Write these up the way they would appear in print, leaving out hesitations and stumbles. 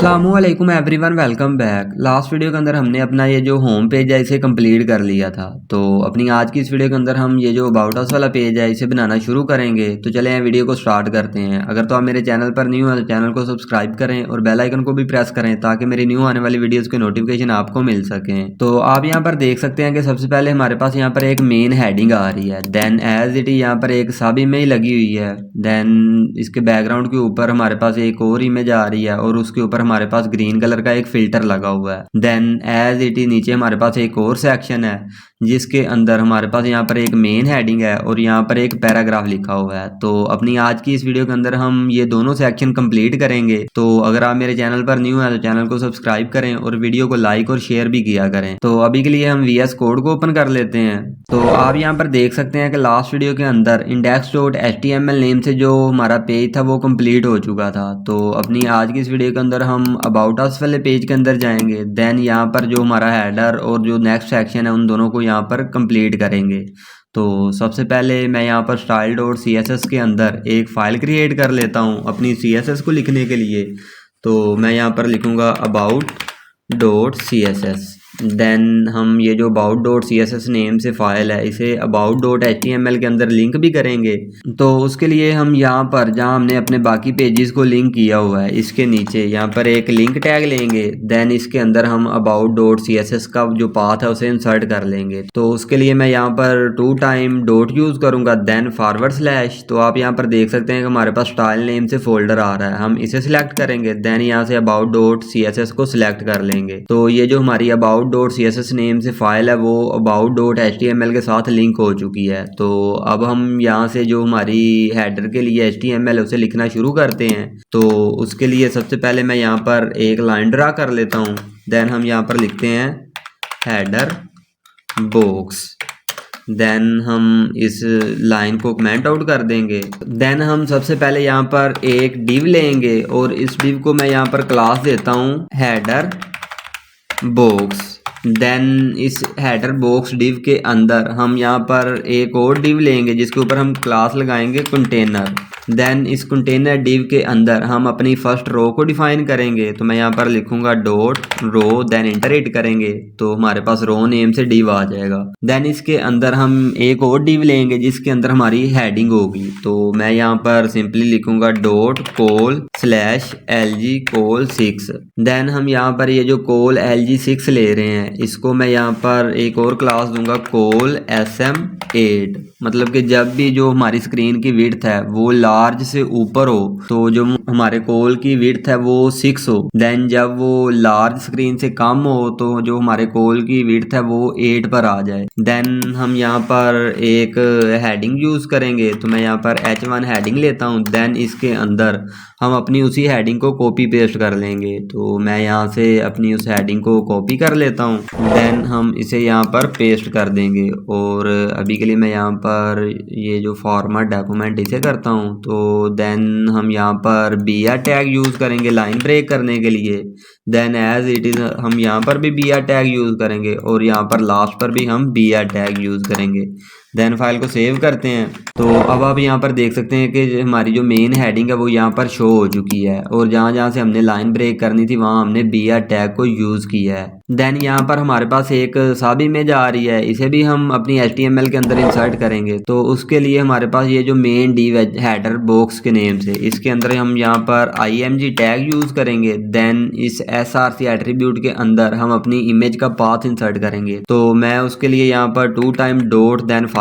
अस्सलामुअलैकुम everyone, welcome back. Last video के अंदर हमने अपना ये जो होम पेज है इसे कंप्लीट कर लिया था। तो अपनी आज की इस वीडियो के अंदर हम ये जो अबाउट अस वाला पेज है इसे बनाना शुरू करेंगे। तो चलें वीडियो को स्टार्ट करते हैं। अगर तो आप मेरे चैनल पर न्यू हैं तो चैनल को सब्सक्राइब करें और बेल आइकन को भी प्रेस करें ताकि मेरी न्यू आने वाली वीडियोज़ के नोटिफिकेशन आपको मिल सकें। तो आप यहाँ पर देख सकते हैं कि सबसे पहले हमारे पास यहाँ पर एक मेन हेडिंग आ रही है। देन एज इट यहाँ पर एक सब इमेज लगी हुई है। देन इसके बैकग्राउंड के ऊपर हमारे पास एक और इमेज आ रही है और उसके ऊपर हमारे पास ग्रीन कलर का एक फिल्टर लगा हुआ है। देन एज इट इज नीचे हमारे पास एक और सेक्शन है जिसके अंदर हमारे पास यहाँ पर एक मेन हेडिंग है और यहाँ पर एक पैराग्राफ लिखा हुआ है। तो अपनी आज की इस वीडियो के अंदर हम ये दोनों सेक्शन कंप्लीट करेंगे। तो अगर आप मेरे चैनल पर न्यू हैं तो चैनल को सब्सक्राइब करें और वीडियो को लाइक और शेयर भी किया करें। तो अभी के लिए हम VS कोड को ओपन कर लेते हैं। तो आप यहाँ पर देख सकते हैं कि लास्ट वीडियो के अंदर index.html नेम से जो हमारा पेज था वो कंप्लीट हो चुका था। तो अपनी आज की इस वीडियो के अंदर हम अबाउट अस वाले पेज के अंदर जाएंगे। देन यहाँ पर जो हमारा हेडर और जो नेक्स्ट सेक्शन है उन दोनों को यहाँ पर कंप्लीट करेंगे। तो सबसे पहले मैं यहाँ पर style.css के अंदर एक फ़ाइल क्रिएट कर लेता हूँ अपनी CSS को लिखने के लिए। तो मैं यहाँ पर लिखूँगा about.css। देन हम ये जो about.css नेम से फ़ाइल है इसे about.html के अंदर लिंक भी करेंगे। तो उसके लिए हम यहाँ पर जहाँ हमने अपने बाकी पेजेस को लिंक किया हुआ है इसके नीचे यहाँ पर एक लिंक टैग लेंगे। देन इसके अंदर हम about.css का जो पाथ है उसे इंसर्ट कर लेंगे। तो उसके लिए मैं यहाँ पर 2 टाइम डॉट यूज़ करूँगा देन /। तो आप यहाँ पर देख सकते हैं कि हमारे पास स्टाइल नेम से फोल्डर आ रहा है, हम इसे सिलेक्ट करेंगे। देन यहाँ से about.css को सिलेक्ट कर लेंगे। तो ये जो हमारी about.css नेम से फाइल है वो about.html के साथ लिंक हो चुकी है। तो अब हम यहाँ से जो हमारी हेडर के लिए HTML है उसे लिखना शुरू करते हैं। तो उसके लिए सबसे पहले मैं यहाँ पर एक लाइन ड्रा कर लेता हूँ। देन हम यहाँ पर लिखते हैं हेडर बॉक्स। देन हम इस लाइन को कमेंट आउट कर देंगे। देन हम सबसे पहले यहाँ पर एक डिव लेंगे और इस डिव को मैं यहाँ पर क्लास देता हूँ हेडर बॉक्स। देन इस हेडर बॉक्स डिव के अंदर हम यहाँ पर एक और डिव लेंगे जिसके ऊपर हम क्लास लगाएंगे कंटेनर। देन इस कंटेनर डिव के अंदर हम अपनी फर्स्ट रो को डिफाइन करेंगे। तो मैं यहाँ पर लिखूंगा dot row, then enter hit करेंगे तो हमारे पास रो नेम से डिव आ जाएगा। देन इसके अंदर हम एक और डिव लेंगे जिसके अंदर हमारी हेडिंग होगी। तो मैं यहाँ पर सिंपली लिखूंगा डॉट col/lg_6। देन हम यहाँ पर ये जो col/lg6 ले रहे हैं इसको मैं यहाँ पर एक और क्लास दूंगा col/sm8। मतलब कि जब भी जो हमारी स्क्रीन की विड्थ है वो लार्ज से ऊपर हो तो जो हमारे कोल की विड्थ है वो 6 हो। देन जब वो लार्ज स्क्रीन से कम हो तो जो हमारे कोल की विड्थ है वो 8 पर आ जाए। देन हम यहाँ पर एक हेडिंग यूज़ करेंगे। तो मैं यहाँ पर H1 हेडिंग लेता हूँ। देन इसके अंदर हम अपनी उसी हेडिंग को कॉपी पेस्ट कर लेंगे। तो मैं यहाँ से अपनी उस हेडिंग को कॉपी कर लेता हूँ। देन हम इसे यहाँ पर पेस्ट कर देंगे और अभी के लिए मैं यहाँ पर ये जो फॉर्मेट डॉक्यूमेंट इसे करता हूँ। तो देन हम यहाँ पर BR टैग यूज़ करेंगे लाइन ब्रेक करने के लिए। देन एज इट इज़ हम यहाँ पर भी BR टैग यूज़ करेंगे और यहाँ पर लास्ट पर भी हम BR टैग यूज़ करेंगे। देन फाइल को सेव करते हैं। तो अब आप यहाँ पर देख सकते हैं कि हमारी जो मेन हेडिंग है वो यहाँ पर शो हो चुकी है और जहाँ जहाँ से हमने लाइन ब्रेक करनी थी वहाँ हमने BR टैग को यूज़ किया है। देन यहाँ पर हमारे पास एक सब इमेज आ रही है, इसे भी हम अपनी HTML के अंदर इंसर्ट करेंगे। तो उसके लिए हमारे पास ये जो मेन डिव है हेडर बॉक्स के नेम से इसके अंदर हम यहाँ पर img टैग यूज़ करेंगे। देन इस src एट्रीब्यूट के अंदर हम अपनी इमेज का पाथ इंसर्ट करेंगे। तो मैं उसके लिए यहाँ पर 2 टाइम डॉट देन /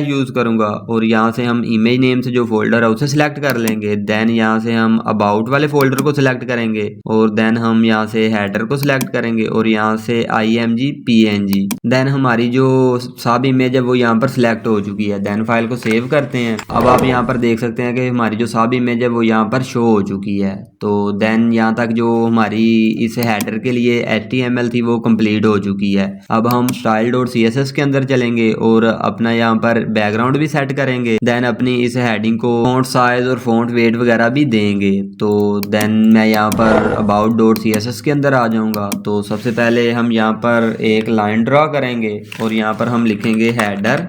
यूज़ करूँगा और यहाँ से हम इमेज नेम से जो फोल्डर है उसे सिलेक्ट कर लेंगे। देन यहाँ से हम अबाउट वाले फोल्डर को सिलेक्ट करेंगे और देन हम यहाँ से हेडर को सिलेक्ट करेंगे और यहाँ से img png। देन हमारी जो सब इमेज है वो यहाँ पर सिलेक्ट हो चुकी है। देन फाइल को सेव करते हैं। अब आप यहाँ पर देख सकते हैं कि हमारी जो सब इमेज है वो यहाँ पर शो हो चुकी है। तो देन यहाँ तक जो हमारी इस हेडर के लिए HTML थी वो कंप्लीट हो चुकी है। अब हम style.css के अंदर चलेंगे और अपना यहाँ पर बैकग्राउंड भी सेट करेंगे। देन अपनी इस हेडिंग को फॉन्ट साइज और फॉन्ट वेट वगैरह भी देंगे। तो देन मैं यहाँ पर about.css के अंदर आ जाऊँगा। तो सबसे पहले हम यहाँ पर एक लाइन ड्रा करेंगे और यहाँ पर हम लिखेंगे हेडर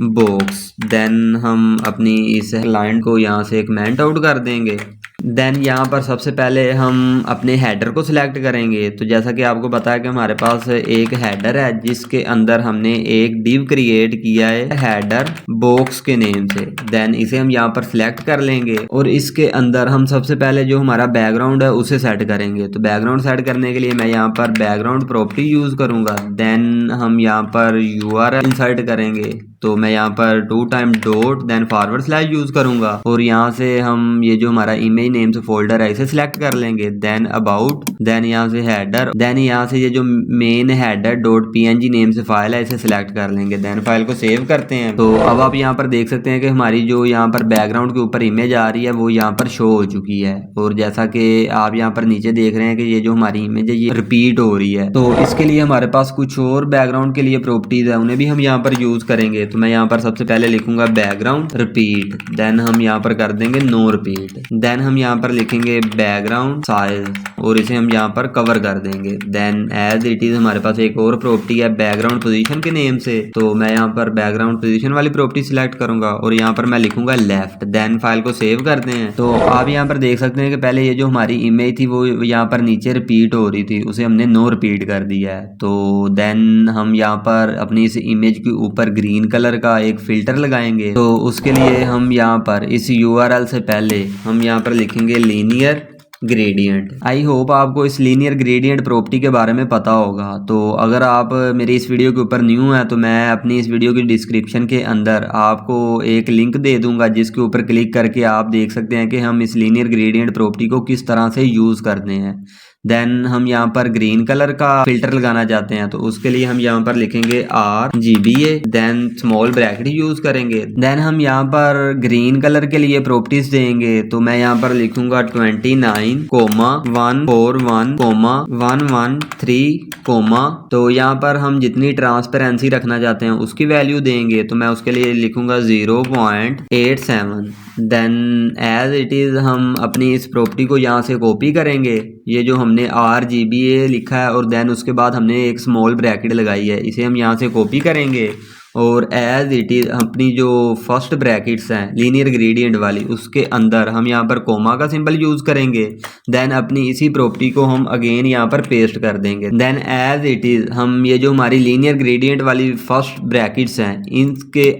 बॉक्स। देन हम अपनी इस लाइन को यहाँ से कमेंट आउट कर देंगे। देन यहाँ पर सबसे पहले हम अपने हेडर को सिलेक्ट करेंगे। तो जैसा कि आपको पता है कि हमारे पास एक हेडर है जिसके अंदर हमने एक डिव क्रिएट किया है हेडर बॉक्स के नेम से। देन इसे हम यहाँ पर सिलेक्ट कर लेंगे और इसके अंदर हम सबसे पहले जो हमारा बैकग्राउंड है उसे सेट करेंगे। तो बैकग्राउंड सेट करने के लिए मैं यहाँ पर बैकग्राउंड प्रॉपर्टी यूज करूंगा। देन हम यहाँ पर URL इंसर्ट करेंगे। तो मैं यहाँ पर 2 time dot then forward slash use करूंगा और यहाँ से हम ये जो हमारा इमेज नेम से फोल्डर है इसे सिलेक्ट कर लेंगे। देन अबाउट, देन यहाँ से हेडर, देन यहाँ से ये जो main header dot PNG name से फाइल है इसे सिलेक्ट कर लेंगे। देन फाइल को सेव करते हैं। तो अब आप यहाँ पर देख सकते हैं कि हमारी जो यहाँ पर बैकग्राउंड के ऊपर इमेज आ रही है वो यहाँ पर शो हो चुकी है। और जैसा कि आप यहाँ पर नीचे देख रहे हैं कि ये जो हमारी इमेज है ये रिपीट हो रही है। तो इसके लिए हमारे पास कुछ और बैकग्राउंड के लिए प्रॉपर्टीज है, उन्हें भी हम यहाँ पर यूज करेंगे। तो मैं यहाँ पर सबसे पहले लिखूंगा बैकग्राउंड रिपीट, देन हम यहाँ पर कर देंगे नो रिपीट। देन हम यहाँ पर लिखेंगे बैकग्राउंड साइज और इसे हम यहाँ पर कवर कर देंगे। देन एज इट इज हमारे पास एक और प्रॉपर्टी है बैकग्राउंड पोजीशन के नेम से। तो मैं यहाँ पर बैकग्राउंड पोजीशन वाली प्रॉपर्टी सिलेक्ट करूंगा और यहाँ पर मैं लिखूंगा लेफ्ट। देन फाइल को सेव करते हैं। तो आप यहाँ पर देख सकते हैं कि पहले ये जो हमारी इमेज थी वो यहाँ पर नीचे रिपीट हो रही थी, उसे हमने नो रिपीट कर दिया है। तो देन हम यहाँ पर अपनी इस इमेज के ऊपर ग्रीन कलर का एक फिल्टर लगाएंगे। तो उसके लिए हम यहाँ पर इस URL से पहले हम यहाँ पर लिखेंगे लीनियर ग्रेडियंट। आई होप आपको इस लीनियर ग्रेडियंट प्रॉपर्टी के बारे में पता होगा। तो अगर आप मेरी इस वीडियो के ऊपर न्यू हैं तो मैं अपनी इस वीडियो की डिस्क्रिप्शन के अंदर आपको एक लिंक दे दूंगा जिसके ऊपर क्लिक करके आप देख सकते हैं कि हम इस लीनियर ग्रेडियंट प्रॉपर्टी को किस तरह से यूज़ करते हैं। देन हम यहाँ पर ग्रीन कलर का फिल्टर लगाना चाहते हैं तो उसके लिए हम यहाँ पर लिखेंगे RGBA, then small bracket use करेंगे। देन हम यहाँ पर ग्रीन कलर के लिए प्रॉपर्टीज देंगे। तो मैं यहाँ पर लिखूंगा 29,141,113, तो यहाँ पर हम जितनी ट्रांसपेरेंसी रखना चाहते हैं उसकी वैल्यू देंगे। तो मैं उसके लिए लिखूंगा 0.87। देन एज इट इज हम अपनी इस प्रॉपर्टी को यहाँ से कॉपी करेंगे, ये जो हमने RGBA लिखा है और देन उसके बाद हमने एक स्मॉल ब्रैकेट लगाई है, इसे हम यहाँ से कॉपी करेंगे और एज इट इज अपनी जो फर्स्ट ब्रैकेट्स हैं लीनियर ग्रेडियंट वाली उसके अंदर हम यहाँ पर कोमा का सिंबल यूज करेंगे। देन अपनी इसी प्रॉपर्टी को हम अगेन यहाँ पर पेस्ट कर देंगे। देन एज इट इज हम ये जो हमारी लीनियर ग्रेडियंट वाली फर्स्ट ब्रैकेट्स हैं इनके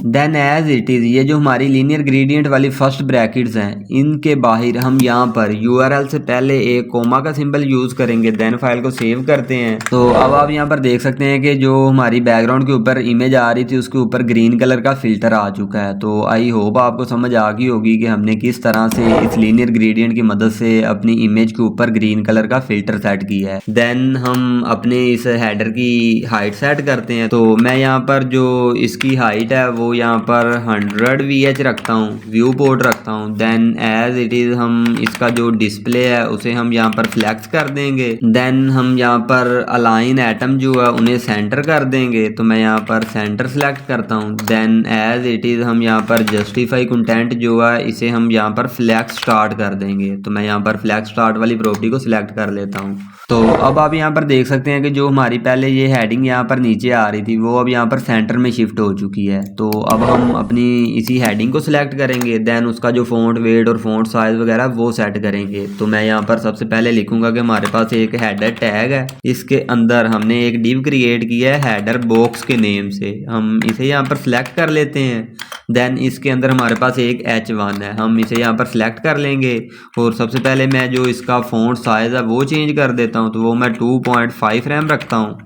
देन एज इट इज़ ये जो हमारी लीनियर ग्रेडियंट वाली फर्स्ट ब्रैकेट्स हैं इनके बाहर हम यहाँ पर URL से पहले एक कोमा का सिंबल यूज़ करेंगे। देन फाइल को सेव करते हैं। तो अब आप यहाँ पर देख सकते हैं कि जो हमारी बैकग्राउंड के ऊपर इमेज आ रही थी उसके ऊपर ग्रीन कलर का फिल्टर आ चुका है। तो आई होप आपको समझ आ गई होगी कि हमने किस तरह से इस लीनियर ग्रेडियंट की मदद से अपनी इमेज के ऊपर ग्रीन कलर का फिल्टर सेट किया है। देन हम अपने इस हेडर की हाइट सेट करते हैं। तो मैं यहाँ पर जो इसकी हाइट है वो यहाँ पर 100 VH रखता हूँ, व्यू पोर्ट रखता हूँ। देन एज इट इज हम इसका जो डिस्प्ले है उसे हम यहाँ पर फ्लैक्स कर देंगे। देन हम यहाँ पर अलाइन एटम जो है उन्हें सेंटर कर देंगे। तो मैं यहाँ पर सेंटर सेलेक्ट करता हूँ। देन एज इट इज हम यहाँ पर जस्टिफाई कंटेंट जो है इसे हम यहाँ पर फ्लैक्स स्टार्ट कर देंगे। तो मैं यहाँ पर फ्लैक्स स्टार्ट वाली प्रॉपर्टी को सिलेक्ट कर लेता हूँ। तो अब आप यहाँ पर देख सकते हैं कि जो हमारी पहले ये हेडिंग यहाँ पर नीचे आ रही थी वो अब यहाँ पर सेंटर में शिफ्ट हो चुकी है। तो अब हम अपनी इसी हेडिंग को सिलेक्ट करेंगे। देन उसका जो फ़ॉन्ट वेट और फ़ॉन्ट साइज वगैरह वो सेट करेंगे। तो मैं यहाँ पर सबसे पहले लिखूंगा कि हमारे पास एक हेडर टैग है, इसके अंदर हमने एक डिव क्रिएट किया है हेडर बॉक्स के नेम से। हम इसे यहाँ पर सिलेक्ट कर लेते हैं। देन इसके अंदर हमारे पास एक H1 है, हम इसे यहाँ पर सिलेक्ट कर लेंगे और सबसे पहले मैं जो इसका फ़ॉन्ट साइज़ है वो चेंज कर देता हूँ। तो वो मैं 2.5 रैम रखता हूँ।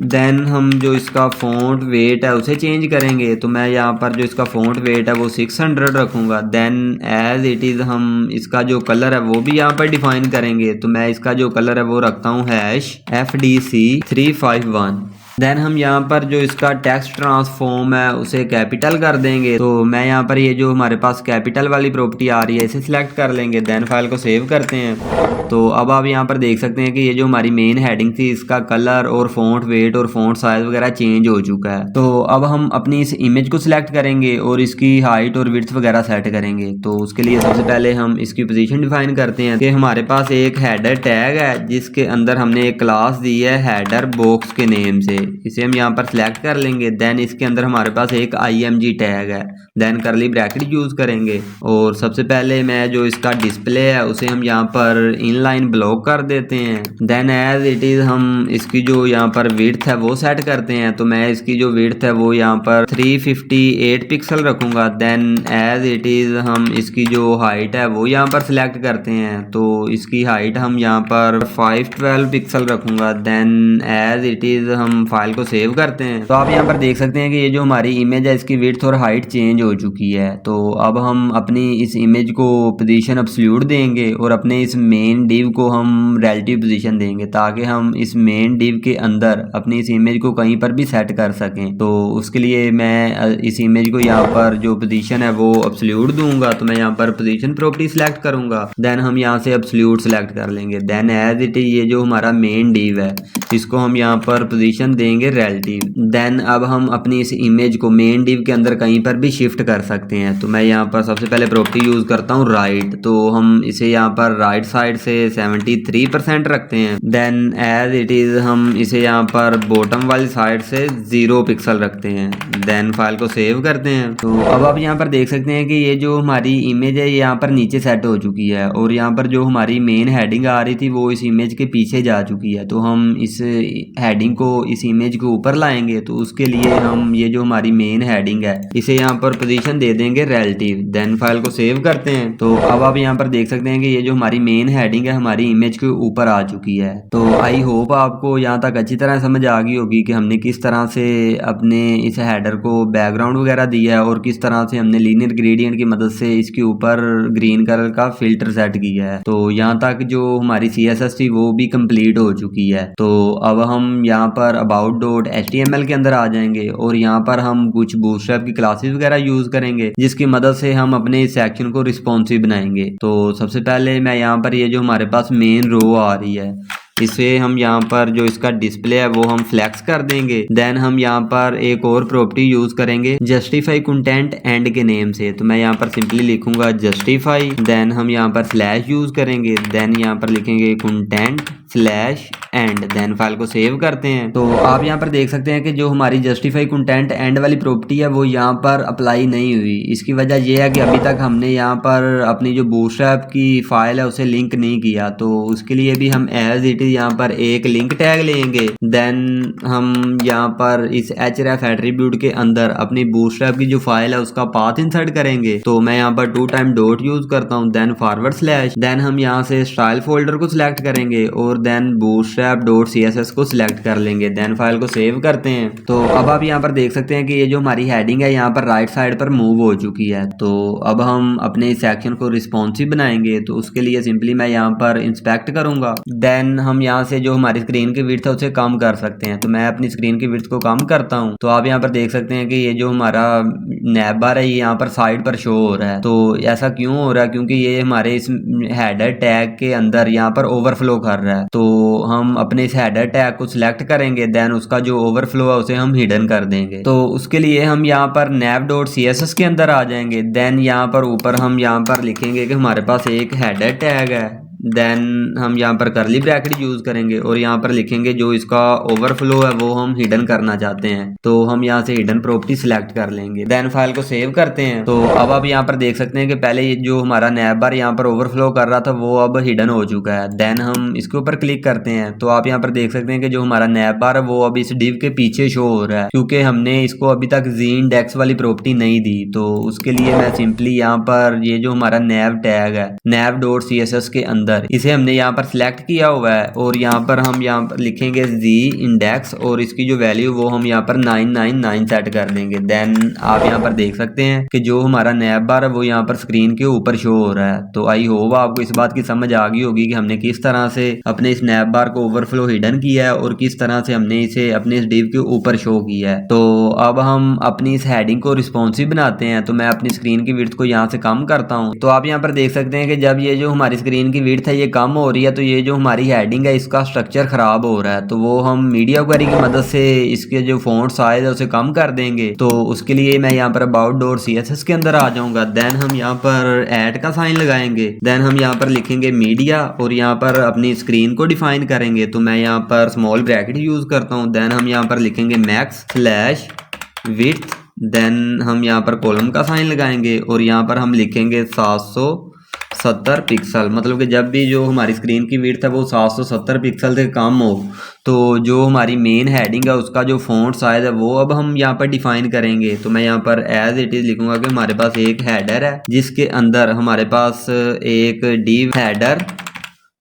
देन हम जो इसका फ़ॉन्ट वेट है उसे चेंज करेंगे। तो मैं यहाँ पर जो इसका फ़ॉन्ट वेट है वो 600 रखूँगा। देन एज इट इज़ हम इसका जो कलर है वो भी यहाँ पर डिफ़ाइन करेंगे। तो मैं इसका जो कलर है वो रखता हूँ #FDC351। देन हम यहाँ पर जो इसका टेक्स्ट ट्रांसफॉर्म है उसे कैपिटल कर देंगे। तो मैं यहाँ पर ये जो हमारे पास कैपिटल वाली प्रॉपर्टी आ रही है इसे सिलेक्ट कर लेंगे। देन फाइल को सेव करते हैं। तो अब आप यहाँ पर देख सकते हैं कि ये जो हमारी मेन हेडिंग थी इसका कलर और फ़ॉन्ट वेट और फ़ॉन्ट साइज वगैरह चेंज हो चुका है। तो अब हम अपनी इस इमेज को सिलेक्ट करेंगे और इसकी हाइट और विड्थ वगैरह सेट करेंगे। तो उसके लिए सबसे पहले हम इसकी पोजीशन डिफाइन करते हैं कि हमारे पास एक हेडर टैग है जिसके अंदर हमने एक क्लास दी है हेडर बॉक्स के नेम से। इसे हम यहाँ पर सिलेक्ट कर लेंगे। देन इसके अंदर हमारे पास एक IMG टैग है, देन करली ब्रैकेट यूज़ करेंगे और सबसे पहले मैं जो इसका डिस्प्ले है उसे हम यहाँ पर इनलाइन ब्लॉक कर देते हैं। देन एज इट इज़ हम इसकी जो यहाँ पर विड्थ है वो सेट करते हैं। तो मैं इसकी जो विड्थ है वो यहाँ पर 358 पिक्सल रखूँगा। देन एज इट इज़ हम इसकी जो हाइट है वो यहाँ पर सिलेक्ट करते हैं। तो इसकी हाइट हम यहाँ पर 512 पिक्सल रखूँगा। देन एज इट इज़ हम फाइल को सेव करते हैं। तो आप यहाँ पर देख सकते हैं कि ये जो हमारी इमेज है इसकी विड्थ और हाइट चेंज हो चुकी है। तो अब हम अपनी इस इमेज को पोजीशन एब्सोल्यूट देंगे और अपने इस मेन डिव को हम रिलेटिव पोजीशन देंगे ताकि हम इस मेन डिव के अंदर अपनी इस इमेज को कहीं पर भी सेट कर सकें। तो उसके लिए मैं इस इमेज को यहाँ पर जो पोजीशन है वो एब्सोल्यूट दूंगा। तो मैं यहाँ पर पोजीशन प्रॉपर्टी सिलेक्ट करूंगा। देन हम यहाँ से एब्सोल्यूट सिलेक्ट कर लेंगे। देन एज इट इज ये जो हमारा मेन डिव है इसको हम यहाँ पर पोजीशन देंगे रिलेटिव। देन अब हम अपनी इस इमेज को मेन डिव के अंदर कहीं पर भी शिफ्ट कर सकते हैं। तो मैं यहाँ पर सबसे पहले प्रॉपर्टी यूज करता हूँ राइट। तो हम इसे यहाँ पर राइट साइड से 73% रखते हैं। देन एज इट इज हम इसे यहाँ पर बॉटम वाली साइड से 0 पिक्सल रखते हैं। देन फाइल को सेव करते हैं। तो अब आप यहाँ पर देख सकते हैं कि ये जो हमारी इमेज है यहाँ पर नीचे सेट हो चुकी है और यहाँ पर जो हमारी मेन हेडिंग आ रही थी वो इस इमेज के पीछे जा चुकी है। तो हम इस हेडिंग को इस इमेज के ऊपर लाएंगे। तो उसके लिए हम ये जो हमारी मेन हेडिंग है इसे यहाँ पर पोजीशन दे देंगे रिलेटिव। देन फाइल को सेव करते हैं। तो अब आप यहाँ पर देख सकते हैं कि ये जो हमारी मेन हेडिंग है हमारी इमेज के ऊपर आ चुकी है। तो आई होप आपको यहाँ तक अच्छी तरह समझ आ गई होगी कि हमने किस तरह से अपने इस हेडर को बैकग्राउंड वगैरह दिया है और किस तरह से हमने लीनियर ग्रेडियंट की मदद से इसके ऊपर ग्रीन कलर का फिल्टर सेट किया है। तो यहाँ तक जो हमारी CSS थी वो भी कंप्लीट हो चुकी है। तो अब हम यहाँ पर about.html के अंदर आ जाएंगे और यहाँ पर हम कुछ बूटस्ट्रैप की क्लासेस वगैरह यूज करेंगे जिसकी मदद से हम अपने इस सेक्शन को रिस्पॉन्सिव बनाएंगे। तो सबसे पहले मैं यहाँ पर ये जो हमारे पास मेन रो आ रही है इसे हम यहाँ पर जो इसका डिस्प्ले है वो हम फ्लेक्स कर देंगे। देन हम यहाँ पर एक और प्रॉपर्टी यूज करेंगे जस्टिफाई कंटेंट एंड के नेम से। तो मैं यहाँ पर सिंपली लिखूंगा जस्टिफाई। देन हम यहाँ पर स्लैश यूज करेंगे। देन यहाँ पर लिखेंगे content slash end. Then file को सेव करते हैं। तो आप यहाँ पर देख सकते हैं कि जो हमारी जस्टिफाई कंटेंट एंड वाली प्रॉपर्टी है वो यहाँ पर अप्लाई नहीं हुई। इसकी वजह यह है कि अभी तक हमने यहाँ पर अपनी जो बूटस्ट्रैप की फाइल है उसे लिंक नहीं किया। तो उसके लिए भी हम एज इट यहाँ पर एक लिंक टैग लेंगे। देन हम यहाँ पर इस href एट्रीब्यूट के अंदर अपनी बूटस्ट्रैप की जो फाइल है उसका पाथ इंसर्ट करेंगे। तो मैं यहाँ पर 2 टाइम डॉट यूज करता हूँ। Then forward slash. देन हम यहाँ से स्टाइल फोल्डर को सिलेक्ट करेंगे और देन bootstrap.css को सिलेक्ट कर लेंगे। देन फाइल को सेव करते हैं। तो अब आप यहाँ पर देख सकते हैं कि ये जो हमारी हेडिंग है यहाँ पर राइट साइड पर मूव हो चुकी है। तो अब हम अपने इस सेक्शन को रिस्पॉन्सिव बनाएंगे। तो उसके लिए सिंपली मैं यहाँ पर इंस्पेक्ट करूंगा। देन हम यहाँ से जो हमारी स्क्रीन की विड्थ है उसे कम कर सकते हैं। तो मैं अपनी स्क्रीन की विड्थ को कम करता हूँ। तो आप यहाँ पर देख सकते हैं कि ये जो हमारा नैब बार है ये यहाँ पर साइड पर शो हो रहा है। तो ऐसा क्यों हो रहा है? क्योंकि ये हमारे इस हेडर टैग के अंदर यहाँ पर ओवरफ्लो कर रहा है। तो हम अपने इस हेडर टैग को सिलेक्ट करेंगे। देन उसका जो ओवरफ्लो है उसे हम हिडन कर देंगे। तो उसके लिए हम यहाँ पर nav.css के अंदर आ जाएंगे। देन यहाँ पर ऊपर हम यहाँ पर लिखेंगे कि हमारे पास एक हेडर टैग है। देन हम यहाँ पर करली ब्रैकेट यूज करेंगे और यहाँ पर लिखेंगे जो इसका ओवरफ्लो है वो हम हिडन करना चाहते हैं। तो हम यहाँ से हिडन प्रॉपर्टी सिलेक्ट कर लेंगे। देन फाइल को सेव करते हैं। तो अब आप यहाँ पर देख सकते हैं कि पहले जो हमारा नैब बार यहाँ पर ओवरफ्लो कर रहा था वो अब हिडन हो चुका है। देन हम इसके ऊपर क्लिक करते हैं। तो आप यहाँ पर देख सकते हैं कि जो हमारा नैब बार है वो अब इस डिव के पीछे शो हो रहा है क्योंकि हमने इसको अभी तक z-index वाली प्रॉपर्टी नहीं दी। तो उसके लिए मैं सिंपली यहाँ पर ये जो हमारा नैब टैग है nav.css के अंदर इसे हमने यहाँ पर सिलेक्ट किया हुआ है और यहाँ पर हम यहाँ पर लिखेंगे z-index और इसकी जो वैल्यू वो हम यहाँ पर 999 सेट कर देंगे। देन आप यहाँ पर देख सकते हैं कि जो हमारा नैब बार है वो यहाँ पर स्क्रीन के ऊपर शो हो रहा है। तो आई होप आपको इस बात की समझ आ गई होगी कि हमने किस तरह से अपने इस नैब बार को ओवरफ्लो हिडन किया है और किस तरह से हमने इसे अपने इस डिव के ऊपर शो किया है। तो अब हम अपनी इस हेडिंग को रिस्पॉन्सिव बनाते हैं। तो मैं अपनी स्क्रीन की विड्थ को यहाँ से कम करता हूँ। तो आप यहाँ पर देख सकते हैं कि जब ये जो हमारी स्क्रीन की विड्थ विड्थ है ये कम हो रही है, तो ये जो हमारी हेडिंग है इसका स्ट्रक्चर ख़राब हो रहा है, तो वो हम मीडिया क्वेरी की मदद से इसके जो फ़ॉन्ट साइज़ है उसे कम कर देंगे। तो उसके लिए मैं यहाँ पर about.css के अंदर आ जाऊँगा। देन हम यहाँ पर ऐड का साइन लगाएंगे। देन हम यहाँ पर लिखेंगे मीडिया और यहाँ पर अपनी स्क्रीन को डिफाइन करेंगे। तो मैं यहाँ पर स्मॉल ब्रैकेट यूज़ करता हूँ। देन हम यहाँ पर लिखेंगे max/width। देन हम यहाँ पर कॉलम का साइन लगाएंगे और यहाँ पर हम लिखेंगे 770 पिक्सल। मतलब कि जब भी जो हमारी स्क्रीन की विड्थ है वो 770 पिक्सल से कम हो, तो जो हमारी मेन हेडिंग है उसका जो फ़ॉन्ट साइज़ है वो अब हम यहाँ पर डिफाइन करेंगे। तो मैं यहाँ पर एज इट इज़ लिखूँगा कि हमारे पास एक हेडर है जिसके अंदर हमारे पास एक डिव हेडर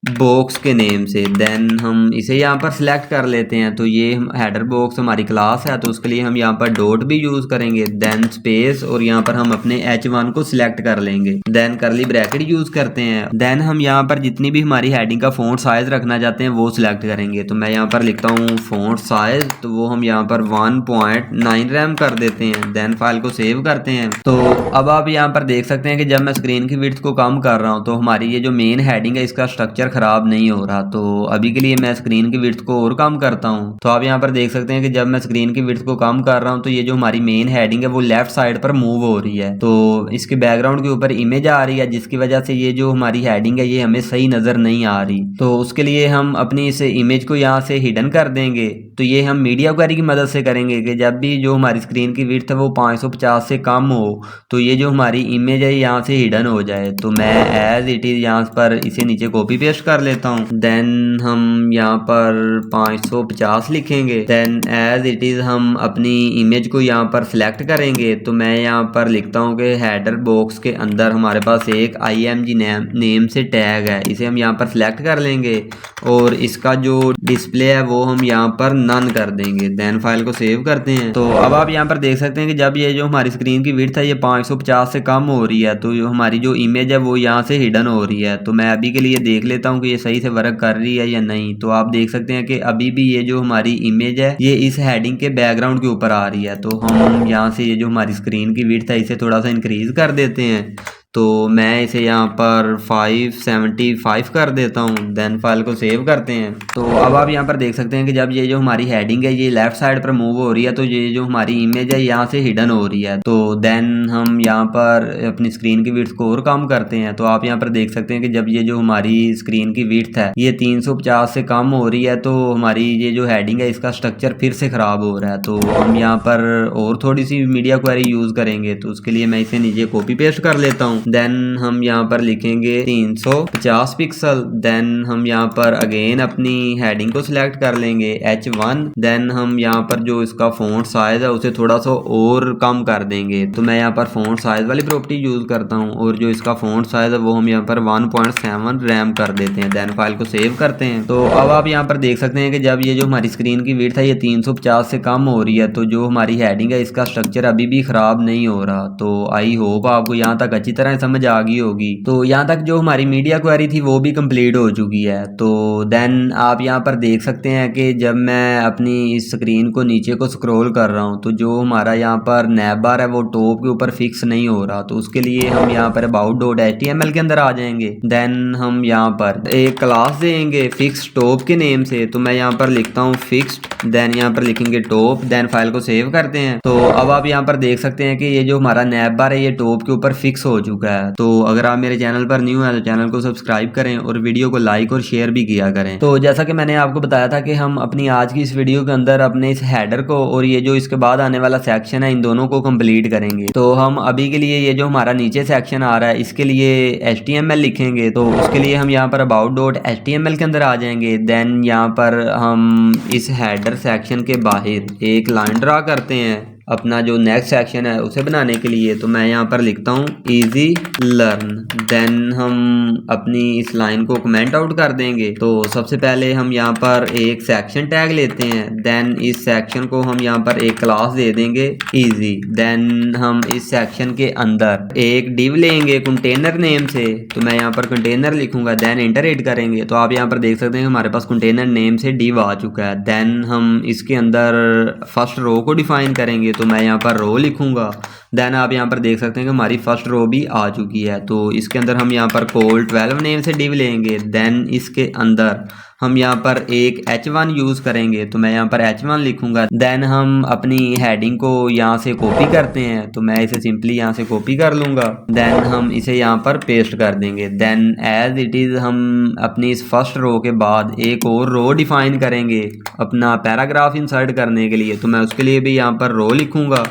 बॉक्स के नेम से। देन हम इसे यहाँ पर सिलेक्ट कर लेते हैं। तो ये हेडर बॉक्स हमारी क्लास है, तो उसके लिए हम यहाँ पर डॉट भी यूज़ करेंगे। देन स्पेस और यहाँ पर हम अपने h1 को सिलेक्ट कर लेंगे। देन करली ब्रैकेट यूज़ करते हैं। देन हम यहाँ पर जितनी भी हमारी हेडिंग का फ़ॉन्ट साइज़ रखना चाहते हैं वो सिलेक्ट करेंगे। तो मैं यहाँ पर लिखता हूँ फ़ॉन्ट साइज़, तो वो हम यहाँ पर 1.9 रैम कर देते हैं। देन फाइल को सेव करते हैं। तो अब आप यहाँ पर देख सकते हैं कि जब मैं स्क्रीन की विड्थ को कम कर रहा हूँ तो हमारी ये जो मेन हेडिंग है इसका स्ट्रक्चर ख़राब नहीं हो रहा। तो अभी के लिए मैं स्क्रीन की विड्थ को और कम करता हूँ। तो आप यहाँ पर देख सकते हैं कि जब मैं स्क्रीन की विड्थ को कम कर रहा हूँ तो ये जो हमारी मेन हेडिंग है वो लेफ्ट साइड पर मूव हो रही है। तो इसके बैकग्राउंड के ऊपर इमेज आ रही है जिसकी वजह से ये जो हमारी हेडिंग है ये हमें सही नज़र नहीं आ रही। तो उसके लिए हम अपनी इस इमेज को यहाँ से हिडन कर देंगे। तो ये हम मीडिया क्वेरी की मदद से करेंगे कि जब भी जो हमारी स्क्रीन की विड्थ है वो 550 से कम हो तो ये जो हमारी इमेज है यहाँ से हिडन हो जाए। तो मैं एज इट इज़ यहाँ पर इसे नीचे कॉपी पेस्ट कर लेता हूँ। देन हम यहाँ पर 550 लिखेंगे। देन एज इट इज़ हम अपनी इमेज को यहाँ पर सिलेक्ट करेंगे। तो मैं यहाँ पर लिखता हूँ कि हेडर बॉक्स के अंदर हमारे पास एक img नेम से टैग है, इसे हम यहाँ पर सिलेक्ट कर लेंगे और इसका जो डिस्प्ले है वो हम यहाँ पर नन कर देंगे। देन फाइल को सेव करते हैं। तो अब आप यहाँ पर देख सकते हैं कि जब ये जो हमारी स्क्रीन की विड्थ है ये 550 से कम हो रही है तो जो हमारी जो इमेज है वो यहाँ से हिडन हो रही है। तो मैं अभी के लिए देख लेता हूँ कि ये सही से वर्क कर रही है या नहीं। तो आप देख सकते हैं कि अभी भी ये जो हमारी इमेज है ये इस हेडिंग के बैकग्राउंड के ऊपर आ रही है। तो हम यहाँ से ये जो हमारी स्क्रीन की विड्थ है इसे थोड़ा सा इंक्रीज कर देते हैं। तो मैं इसे यहाँ पर 575 कर देता हूँ। देन फाइल को सेव करते हैं। तो अब आप यहाँ पर देख सकते हैं कि जब ये जो हमारी हेडिंग है ये लेफ्ट साइड पर मूव हो रही है तो ये जो हमारी इमेज है यहाँ से हिडन हो रही है। तो देन हम यहाँ पर अपनी स्क्रीन की विड्थ को और कम करते हैं। तो आप यहाँ पर देख सकते हैं कि जब ये जो हमारी स्क्रीन की विड्थ है ये 350 से कम हो रही है तो हमारी ये जो हेडिंग है इसका स्ट्रक्चर फिर से ख़राब हो रहा है। तो हम यहाँ पर और थोड़ी सी मीडिया क्वेरी यूज़ करेंगे। तो उसके लिए मैं इसे नीचे कॉपी पेस्ट कर लेता हूँ। देन हम यहाँ पर लिखेंगे 350 पिक्सल। देन हम यहाँ पर अगेन अपनी हेडिंग को सिलेक्ट कर लेंगे H1। देन हम यहाँ पर जो इसका फ़ॉन्ट साइज़ है उसे थोड़ा सा और कम कर देंगे। तो मैं यहाँ पर फ़ॉन्ट साइज़ वाली प्रॉपर्टी यूज़ करता हूँ और जो इसका फ़ॉन्ट साइज़ है वो हम यहाँ पर 1.7 रैम कर देते हैं। देन फाइल को सेव करते हैं। तो अब आप यहाँ पर देख सकते हैं कि जब ये जो हमारी स्क्रीन की विड्थ है ये 350 से कम हो रही है तो जो हमारी हेडिंग है इसका स्ट्रक्चर अभी भी ख़राब नहीं हो रहा। तो आई होप आपको यहाँ तक अच्छी तरह समझ आ गई होगी। तो यहाँ तक जो हमारी मीडिया क्वेरी थी वो भी कंप्लीट हो चुकी है। तो देन आप यहाँ पर देख सकते हैं कि जब मैं अपनी इस स्क्रीन को नीचे को स्क्रॉल कर रहा हूँ तो जो हमारा यहाँ पर नैब बार है वो टॉप के ऊपर फिक्स नहीं हो रहा। तो उसके लिए हम यहाँ पर about.html के अंदर आ जाएंगे। देन हम यहाँ पर एक क्लास देंगे फिक्स टॉप के नेम से। तो मैं यहाँ पर लिखता हूँ फिक्स्ड। देन यहाँ पर लिखेंगे टॉप। देन फाइल को सेव करते हैं। तो अब आप यहाँ पर देख सकते हैं कि ये जो हमारा नैब बार है ये टॉप के ऊपर फिक्स हो चुका है। तो अगर आप मेरे चैनल पर न्यू हैं तो चैनल को सब्सक्राइब करें और वीडियो को लाइक और शेयर भी किया करें। तो जैसा कि मैंने आपको बताया था कि हम अपनी आज की इस वीडियो के अंदर अपने इस हेडर को और ये जो इसके बाद आने वाला सेक्शन है इन दोनों को कंप्लीट करेंगे। तो हम अभी के लिए ये जो हमारा नीचे सेक्शन आ रहा है इसके लिए HTML लिखेंगे। तो उसके लिए हम यहाँ पर about.html के अंदर आ जाएंगे। देन यहाँ पर हम इस हेडर सेक्शन के बाहर एक लाइन ड्रा करते हैं अपना जो नेक्स्ट सेक्शन है उसे बनाने के लिए। तो मैं यहाँ पर लिखता हूँ इजी लर्न। देन हम अपनी इस लाइन को कमेंट आउट कर देंगे। तो सबसे पहले हम यहाँ पर एक सेक्शन टैग लेते हैं। देन इस सेक्शन को हम यहाँ पर एक क्लास दे देंगे इजी। देन हम इस सेक्शन के अंदर एक डिव लेंगे कंटेनर नेम से। तो मैं यहाँ पर कंटेनर लिखूंगा। देन एंटर हिट करेंगे। तो आप यहाँ पर देख सकते हैं हमारे पास कंटेनर नेम से डिव आ चुका है। देन हम इसके अंदर फर्स्ट रो को डिफाइन करेंगे। तो मैं यहाँ पर रो लिखूँगा। देन आप यहाँ पर देख सकते हैं कि हमारी फर्स्ट रो भी आ चुकी है। तो इसके अंदर हम यहाँ पर कोल 12 नेम से डिव लेंगे। देन इसके अंदर हम यहाँ पर एक h1 यूज़ करेंगे, तो मैं यहाँ पर h1 लिखूँगा। देन हम अपनी हेडिंग को यहाँ से कॉपी करते हैं, तो मैं इसे सिंपली यहाँ से कॉपी कर लूँगा। देन हम इसे यहाँ पर पेस्ट कर देंगे। देन एज इट इज़ हम अपनी इस फर्स्ट रो के बाद एक और रो डिफाइन करेंगे अपना पैराग्राफ इंसर्ट करने के लिए, तो मैं उसके लिए भी यहाँ पर रो लिखूँगा।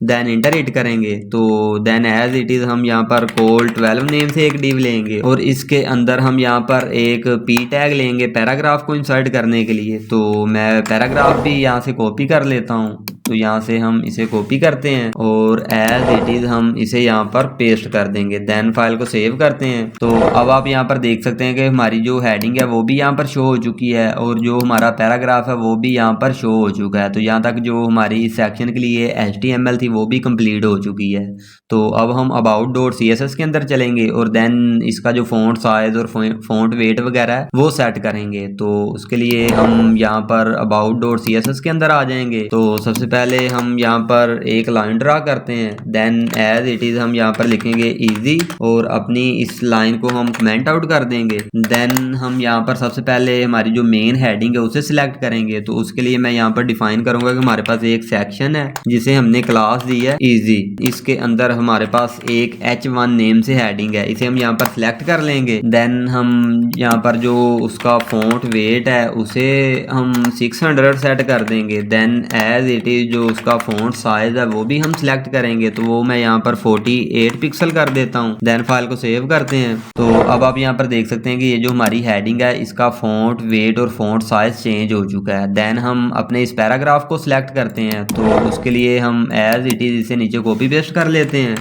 देन इंटर हिट करेंगे, तो देन एज इट इज़ हम यहाँ पर कोल 12 नेम से एक डिव लेंगे और इसके अंदर हम यहाँ पर एक पी टैग लेंगे पैराग्राफ को इंसर्ट करने के लिए। तो मैं पैराग्राफ भी यहाँ से कॉपी कर लेता हूँ, तो यहाँ से हम इसे कॉपी करते हैं और एज इट इज़ हम इसे यहाँ पर पेस्ट कर देंगे। देन फाइल को सेव करते हैं। तो अब आप यहाँ पर देख सकते हैं कि हमारी जो हेडिंग है वो भी यहाँ पर शो हो चुकी है और जो हमारा पैराग्राफ है वो भी यहाँ पर शो हो चुका है। तो यहाँ तक जो हमारी सेक्शन के लिए HTML थी वो भी कंप्लीट हो चुकी है। तो अब हम about.css के अंदर चलेंगे और देन इसका जो फ़ॉन्ट साइज और फ़ॉन्ट वेट वगैरह है वो सेट करेंगे। तो उसके लिए हम यहाँ पर about.css के अंदर आ जाएंगे। तो सबसे पहले हम यहाँ पर एक लाइन ड्रा करते हैं। देन एज इट इज़ हम यहाँ पर लिखेंगे इजी और अपनी इस लाइन को हम कमेंट आउट कर देंगे। देन हम यहाँ पर सबसे पहले हमारी जो मेन हेडिंग है उसे सिलेक्ट करेंगे। तो उसके लिए मैं यहाँ पर डिफाइन करूँगा कि हमारे पास एक सेक्शन है जिसे हमने क्लास दी है इजी। इसके अंदर हमारे पास एक h1 नेम से हेडिंग है, इसे हम यहाँ पर सिलेक्ट कर लेंगे। देन हम यहाँ पर जो उसका फ़ॉन्ट वेट है उसे हम 600 सेट कर देंगे। देन एज इट इज़ जो उसका फ़ॉन्ट साइज है वो भी हम सिलेक्ट करेंगे, तो वो मैं यहाँ पर 48 पिक्सल कर देता हूँ। देन फाइल को सेव करते हैं। तो अब आप यहाँ पर देख सकते हैं कि ये जो हमारी हेडिंग है इसका फ़ॉन्ट वेट और फ़ॉन्ट साइज चेंज हो चुका है। देन हम अपने इस पैराग्राफ को सिलेक्ट करते हैं, तो उसके लिए हम एज इट इज़ इसे नीचे कॉपी पेस्ट कर लेते हैं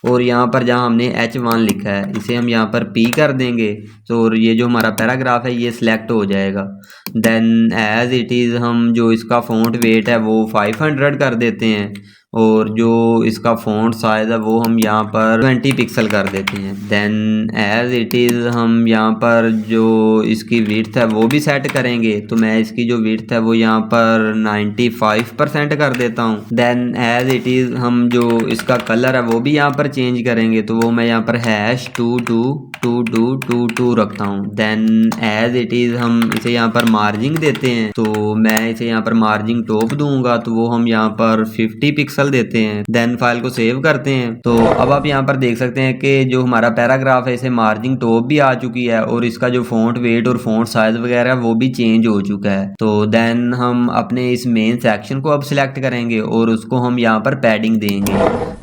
और यहाँ पर जहाँ हमने h1 लिखा है इसे हम यहाँ पर p कर देंगे। तो और ये जो हमारा पैराग्राफ है ये सिलेक्ट हो जाएगा। देन एज इट इज़ हम जो इसका फ़ॉन्ट वेट है वो 500 कर देते हैं और जो इसका फ़ॉन्ट साइज़ है वो हम यहाँ पर 20 पिक्सल कर देते हैं। देन एज इट इज़ हम यहाँ पर जो इसकी विड्थ है वो भी सेट करेंगे, तो मैं इसकी जो विड्थ है वो यहाँ पर 95% कर देता हूँ। देन एज इट इज़ हम जो इसका कलर है वो भी यहाँ पर चेंज करेंगे, तो वो मैं यहाँ पर #222222 रखता हूँ। देन एज इट इज़ हम इसे यहाँ पर मार्जिंग देते हैं, तो मैं इसे यहाँ पर मार्जिंग टॉप दूंगा, तो वो हम यहाँ पर 50 पिक्सल देते हैं। देन फाइल को सेव करते हैं। तो अब आप यहाँ पर देख सकते हैं कि जो हमारा पैराग्राफ है इसे मार्जिंग टॉप भी आ चुकी है और इसका जो फ़ॉन्ट वेट और फ़ॉन्ट साइज वगैरह वो भी चेंज हो चुका है। तो देन हम अपने इस मेन सेक्शन को अब सिलेक्ट करेंगे और उसको हम यहाँ पर पैडिंग देंगे।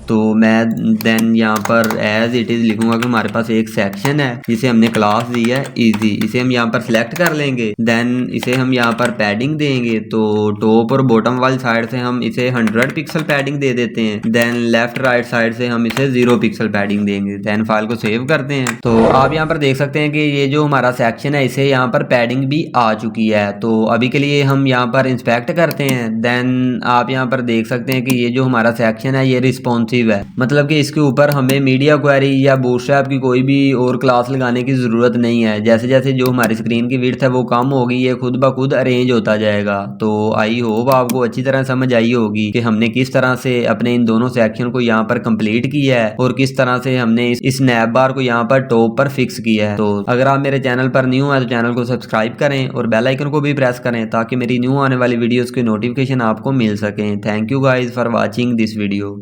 तो मैं देन यहाँ पर एज इट इज़ लिखूंगा कि हमारे पास एक सेक्शन है जिसे हमने क्लास दी है इजी, इसे हम यहाँ पर सिलेक्ट कर लेंगे। देन इसे हम यहाँ पर पैडिंग देंगे, तो टॉप और बॉटम वाली साइड से हम इसे 100 पिक्सल पैडिंग दे देते हैं। देन लेफ्ट राइट साइड से हम इसे 0 पिक्सल पैडिंग देंगे। देन फाइल को सेव करते हैं। तो आप यहाँ पर देख सकते हैं कि ये जो हमारा सेक्शन है इसे यहाँ पर पैडिंग भी आ चुकी है। तो अभी के लिए हम यहाँ पर इंस्पेक्ट करते हैं। देन आप यहाँ पर देख सकते हैं कि ये जो हमारा सेक्शन है ये रिस्पॉन्सिव है, मतलब कि इसके ऊपर हमें मीडिया क्वेरी या बूटस्ट्रैप की कोई भी और क्लास लगाने की ज़रूरत नहीं है। जैसे जैसे जो हमारी स्क्रीन की विड्थ है वो कम होगी ये खुद ब खुद अरेंज होता जाएगा। तो आई होप आपको अच्छी तरह समझ आई होगी कि हमने किस तरह से अपने इन दोनों सेक्शन को यहाँ पर कंप्लीट किया है और किस तरह से हमने इस स्नैप बार को यहाँ पर टॉप पर फिक्स किया है। तो अगर आप मेरे चैनल पर न्यू है तो चैनल को सब्सक्राइब करें और बेल आइकन को भी प्रेस करें ताकि मेरी न्यू आने वाली वीडियोस की नोटिफिकेशन आपको मिल सकें। Thank you guys for watching this video.